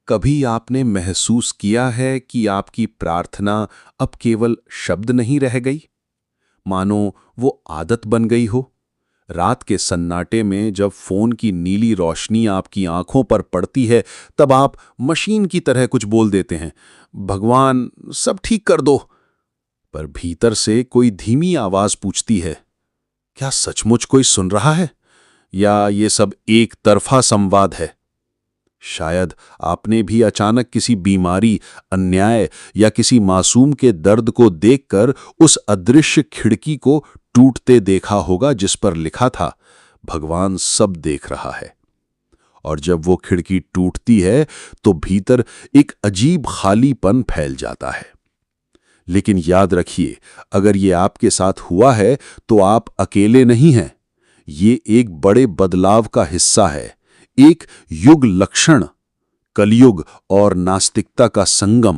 कभी आपने महसूस किया है कि आपकी प्रार्थना अब केवल शब्द नहीं रह गई, मानो वो आदत बन गई हो? रात के सन्नाटे में जब फोन की नीली रोशनी आपकी आंखों पर पड़ती है, तब आप मशीन की तरह कुछ बोल देते हैं, भगवान सब ठीक कर दो। पर भीतर से कोई धीमी आवाज पूछती है, क्या सचमुच कोई सुन रहा है, या ये सब एक तरफा संवाद है? शायद आपने भी अचानक किसी बीमारी, अन्याय या किसी मासूम के दर्द को देखकर उस अदृश्य खिड़की को टूटते देखा होगा जिस पर लिखा था, भगवान सब देख रहा है। और जब वो खिड़की टूटती है तो भीतर एक अजीब खालीपन फैल जाता है। लेकिन याद रखिए, अगर ये आपके साथ हुआ है तो आप अकेले नहीं हैं। ये एक बड़े बदलाव का हिस्सा है, एक युग लक्षण, कलयुग और नास्तिकता का संगम।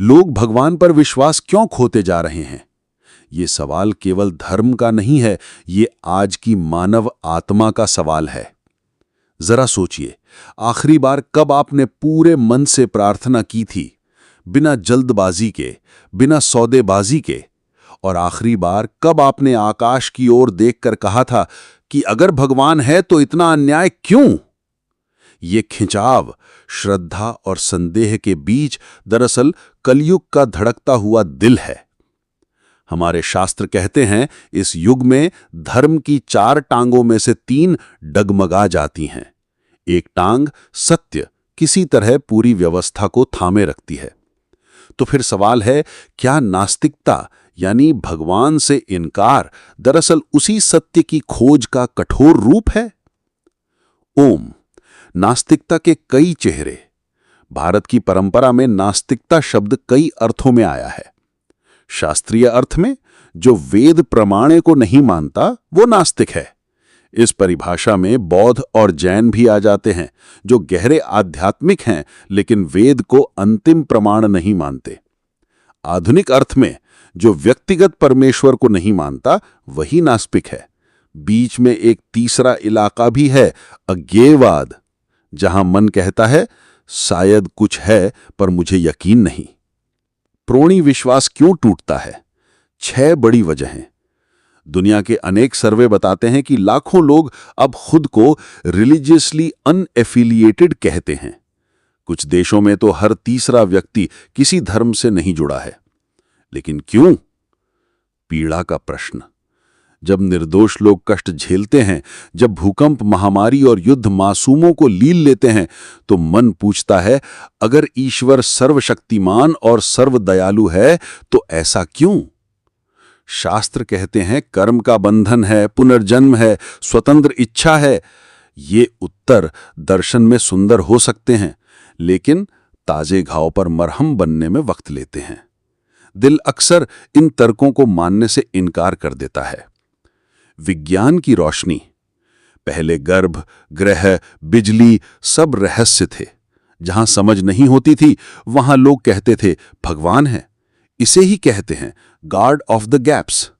लोग भगवान पर विश्वास क्यों खोते जा रहे हैं? ये सवाल केवल धर्म का नहीं है, ये आज की मानव आत्मा का सवाल है। जरा सोचिए, आखिरी बार कब आपने पूरे मन से प्रार्थना की थी, बिना जल्दबाजी के, बिना सौदेबाजी के? और आखिरी बार कब आपने आकाश की ओर देखकर कहा था कि अगर भगवान है तो इतना अन्याय क्यों? ये खिंचाव, श्रद्धा और संदेह के बीच दरअसल कलयुग का धड़कता हुआ दिल है। हमारे शास्त्र कहते हैं, इस युग में धर्म की 4 टांगों में से 3 डगमगा जाती हैं। एक टांग, सत्य, किसी तरह पूरी व्यवस्था को थामे रखती है। तो फिर सवाल है, क्या नास्तिकता यानी भगवान से इनकार दरअसल उसी सत्य की खोज का कठोर रूप है? ओम। नास्तिकता के कई चेहरे। भारत की परंपरा में नास्तिकता शब्द कई अर्थों में आया है। शास्त्रीय अर्थ में, जो वेद प्रमाण को नहीं मानता वो नास्तिक है। इस परिभाषा में बौद्ध और जैन भी आ जाते हैं, जो गहरे आध्यात्मिक हैं लेकिन वेद को अंतिम प्रमाण नहीं मानते। आधुनिक अर्थ में, जो व्यक्तिगत परमेश्वर को नहीं मानता वही नास्तिक है। बीच में एक तीसरा इलाका भी है, अज्ञेयवाद, जहां मन कहता है शायद कुछ है पर मुझे यकीन नहीं। प्रोणी विश्वास क्यों टूटता है? 6 बड़ी वजहें। दुनिया के अनेक सर्वे बताते हैं कि लाखों लोग अब खुद को रिलीजियसली अनएफिलिएटेड कहते हैं। कुछ देशों में तो हर तीसरा व्यक्ति किसी धर्म से नहीं जुड़ा है। लेकिन क्यों? पीड़ा का प्रश्न। जब निर्दोष लोग कष्ट झेलते हैं, जब भूकंप, महामारी और युद्ध मासूमों को लील लेते हैं, तो मन पूछता है, अगर ईश्वर सर्वशक्तिमान और सर्वदयालु है तो ऐसा क्यों? शास्त्र कहते हैं कर्म का बंधन है, पुनर्जन्म है, स्वतंत्र इच्छा है। ये उत्तर दर्शन में सुंदर हो सकते हैं, लेकिन ताजे घाव पर मरहम बनने में वक्त लेते हैं। दिल अक्सर इन तर्कों को मानने से इनकार कर देता है। विज्ञान की रोशनी, पहले गर्भ, ग्रह, बिजली सब रहस्य थे। जहां समझ नहीं होती थी वहां लोग कहते थे भगवान है। इसे ही कहते हैं गॉड ऑफ द गैप्स।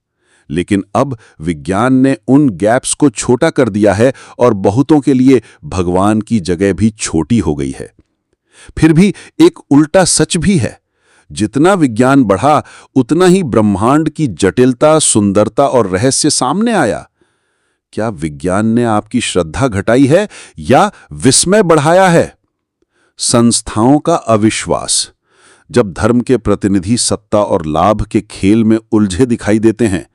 लेकिन अब विज्ञान ने उन गैप्स को छोटा कर दिया है और बहुतों के लिए भगवान की जगह भी छोटी हो गई है। फिर भी एक उल्टा सच भी है, जितना विज्ञान बढ़ा उतना ही ब्रह्मांड की जटिलता, सुंदरता और रहस्य सामने आया। क्या विज्ञान ने आपकी श्रद्धा घटाई है या विस्मय बढ़ाया है? संस्थाओं का अविश्वास। जब धर्म के प्रतिनिधि सत्ता और लाभ के खेल में उलझे दिखाई देते हैं,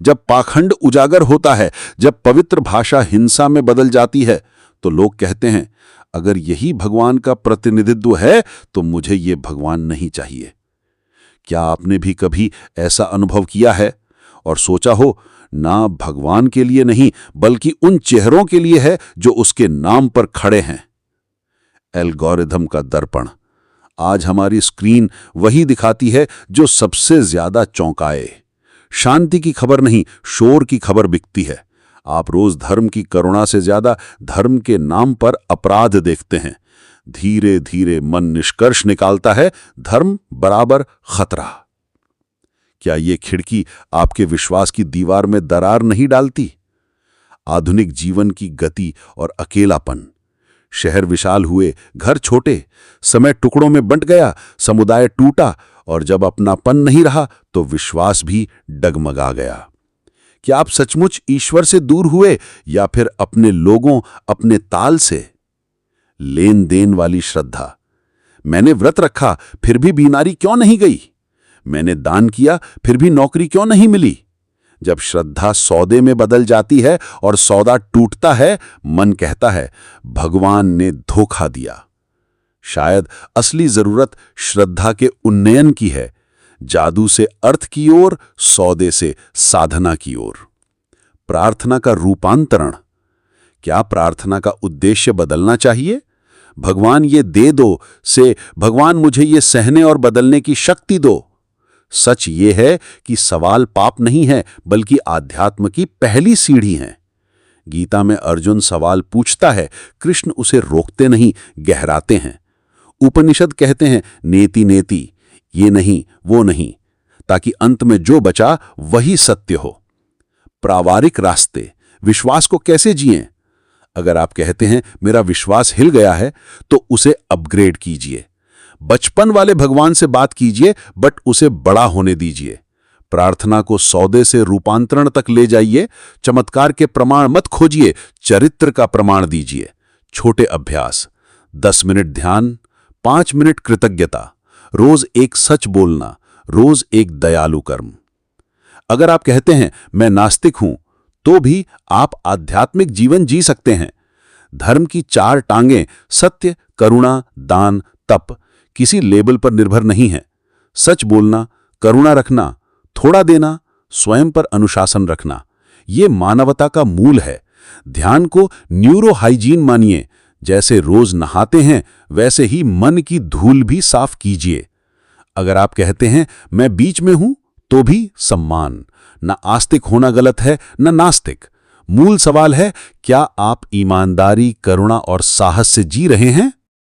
जब पाखंड उजागर होता है, जब पवित्र भाषा हिंसा में बदल जाती है, तो लोग कहते हैं अगर यही भगवान का प्रतिनिधित्व है तो मुझे ये भगवान नहीं चाहिए। क्या आपने भी कभी ऐसा अनुभव किया है और सोचा हो, ना भगवान के लिए नहीं बल्कि उन चेहरों के लिए है जो उसके नाम पर खड़े हैं? एल्गोरिथम का दर्पण। आज हमारी स्क्रीन वही दिखाती है जो सबसे ज्यादा चौंकाए। शांति की खबर नहीं, शोर की खबर बिकती है। आप रोज धर्म की करुणा से ज्यादा धर्म के नाम पर अपराध देखते हैं। धीरे धीरे मन निष्कर्ष निकालता है, धर्म बराबर खतरा। क्या ये खिड़की आपके विश्वास की दीवार में दरार नहीं डालती? आधुनिक जीवन की गति और अकेलापन, शहर विशाल हुए, घर छोटे, समय टुकड़ों में बंट गया, समुदाय टूटा, और जब अपनापन नहीं रहा तो विश्वास भी डगमगा गया। क्या आप सचमुच ईश्वर से दूर हुए या फिर अपने लोगों, अपने ताल से? लेन देन वाली श्रद्धा। मैंने व्रत रखा फिर भी बीमारी क्यों नहीं गई? मैंने दान किया फिर भी नौकरी क्यों नहीं मिली? जब श्रद्धा सौदे में बदल जाती है और सौदा टूटता है, मन कहता है भगवान ने धोखा दिया। शायद असली जरूरत श्रद्धा के उन्नयन की है, जादू से अर्थ की ओर, सौदे से साधना की ओर। प्रार्थना का रूपांतरण। क्या प्रार्थना का उद्देश्य बदलना चाहिए? भगवान ये दे दो से भगवान मुझे ये सहने और बदलने की शक्ति दो। सच ये है कि सवाल पाप नहीं है, बल्कि आध्यात्म की पहली सीढ़ी है। गीता में अर्जुन सवाल पूछता है, कृष्ण उसे रोकते नहीं, गहराते हैं। उपनिषद कहते हैं नेति नेति, ये नहीं वो नहीं, ताकि अंत में जो बचा वही सत्य हो। प्रावारिक रास्ते। विश्वास को कैसे जिएं? अगर आप कहते हैं मेरा विश्वास हिल गया है, तो उसे अपग्रेड कीजिए। बचपन वाले भगवान से बात कीजिए, बट उसे बड़ा होने दीजिए। प्रार्थना को सौदे से रूपांतरण तक ले जाइए। चमत्कार के प्रमाण मत खोजिए, चरित्र का प्रमाण दीजिए। छोटे अभ्यास। 10 मिनट ध्यान, 5 मिनट कृतज्ञता, रोज एक सच बोलना, रोज एक दयालु कर्म। अगर आप कहते हैं मैं नास्तिक हूं, तो भी आप आध्यात्मिक जीवन जी सकते हैं। धर्म की 4 टांगें सत्य, करुणा, दान, तप किसी लेबल पर निर्भर नहीं है। सच बोलना, करुणा रखना, थोड़ा देना, स्वयं पर अनुशासन रखना, ये मानवता का मूल है। ध्यान को न्यूरो हाइजीन मानिए। जैसे रोज नहाते हैं, वैसे ही मन की धूल भी साफ कीजिए। अगर आप कहते हैं मैं बीच में हूं, तो भी सम्मान। न आस्तिक होना गलत है, न नास्तिक। मूल सवाल है, क्या आप ईमानदारी, करुणा और साहस से जी रहे हैं?